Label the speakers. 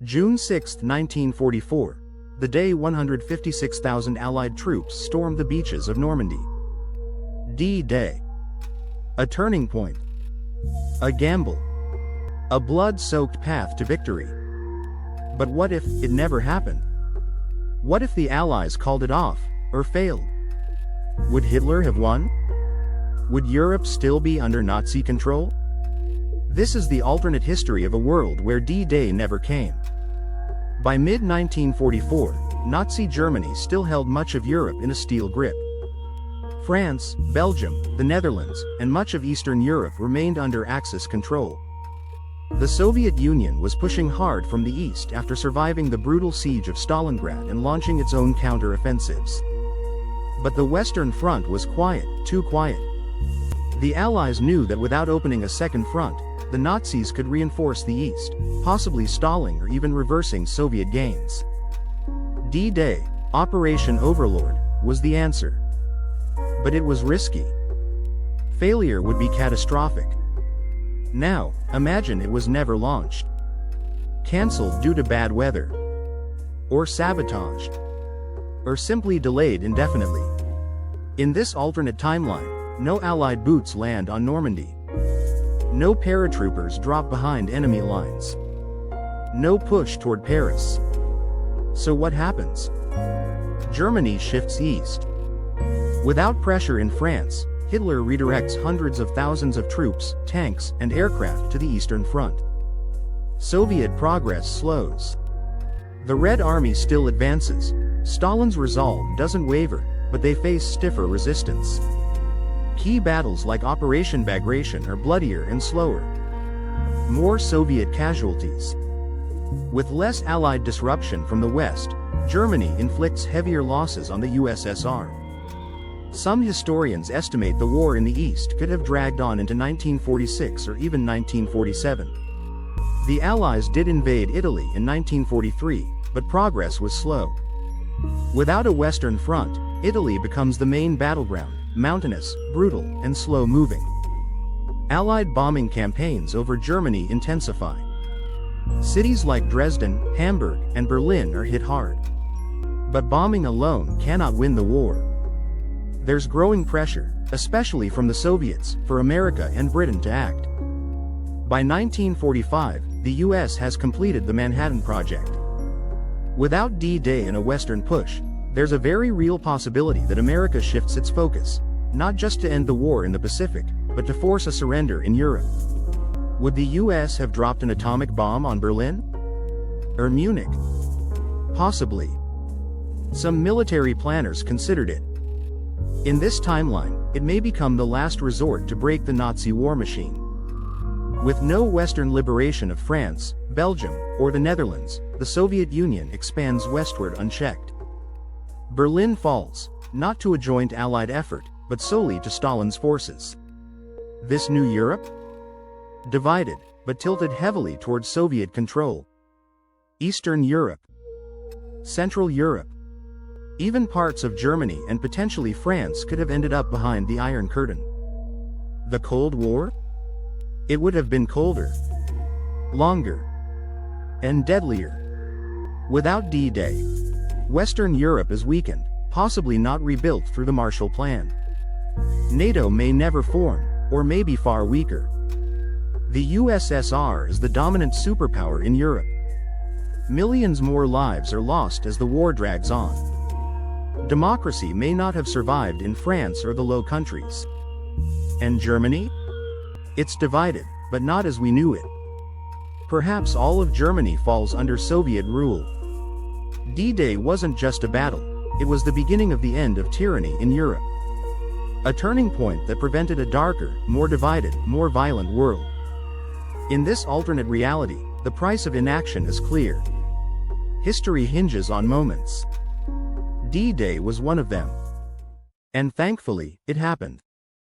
Speaker 1: June 6, 1944, the day 156,000 Allied troops stormed the beaches of Normandy. D-Day. A turning point. A gamble. A blood-soaked path to victory. But what if it never happened? What if the Allies called it off, or failed? Would Hitler have won? Would Europe still be under Nazi control? This is the alternate history of a world where D-Day never came. By mid-1944, Nazi Germany still held much of Europe in a steel grip. France, Belgium, the Netherlands, and much of Eastern Europe remained under Axis control. The Soviet Union was pushing hard from the east after surviving the brutal siege of Stalingrad and launching its own counter-offensives. But the Western Front was quiet, too quiet. The Allies knew that without opening a second front, the Nazis could reinforce the east, possibly stalling or even reversing Soviet gains. D-Day, Operation Overlord, was the answer. But it was risky. Failure would be catastrophic. Now, imagine it was never launched. Cancelled due to bad weather. Or sabotaged. Or simply delayed indefinitely. In this alternate timeline, no Allied boots land on Normandy. No paratroopers drop behind enemy lines. No push toward Paris. So what happens? Germany shifts east. Without pressure in France, Hitler redirects hundreds of thousands of troops, tanks, and aircraft to the Eastern Front. Soviet progress slows. The Red Army still advances. Stalin's resolve doesn't waver, but they face stiffer resistance. Key battles like Operation Bagration are bloodier and slower. More Soviet casualties. With less Allied disruption from the West, Germany inflicts heavier losses on the USSR. Some historians estimate the war in the East could have dragged on into 1946 or even 1947. The Allies did invade Italy in 1943, but progress was slow. Without a Western Front, Italy becomes the main battleground, mountainous, brutal, and slow-moving. Allied bombing campaigns over Germany intensify. Cities like Dresden, Hamburg, and Berlin are hit hard. But bombing alone cannot win the war. There's growing pressure, especially from the Soviets, for America and Britain to act. By 1945, the US has completed the Manhattan Project. Without D-Day and a Western push, there's a very real possibility that America shifts its focus, not just to end the war in the Pacific, but to force a surrender in Europe. Would the US have dropped an atomic bomb on Berlin? Or Munich? Possibly. Some military planners considered it. In this timeline, it may become the last resort to break the Nazi war machine. With no Western liberation of France, Belgium, or the Netherlands, the Soviet Union expands westward unchecked. Berlin falls, not to a joint Allied effort, but solely to Stalin's forces. This new Europe? Divided, but tilted heavily towards Soviet control. Eastern Europe. Central Europe. Even parts of Germany and potentially France could have ended up behind the Iron Curtain. The Cold War? It would have been colder, longer, and deadlier. Without D-Day, Western Europe is weakened, possibly not rebuilt through the Marshall Plan. NATO may never form, or may be far weaker. The USSR is the dominant superpower in Europe. Millions more lives are lost as the war drags on. Democracy may not have survived in France or the Low Countries. And Germany? It's divided, but not as we knew it. Perhaps all of Germany falls under Soviet rule. D-Day wasn't just a battle, it was the beginning of the end of tyranny in Europe. A turning point that prevented a darker, more divided, more violent world. In this alternate reality, the price of inaction is clear. History hinges on moments. D-Day was one of them. And thankfully, it happened.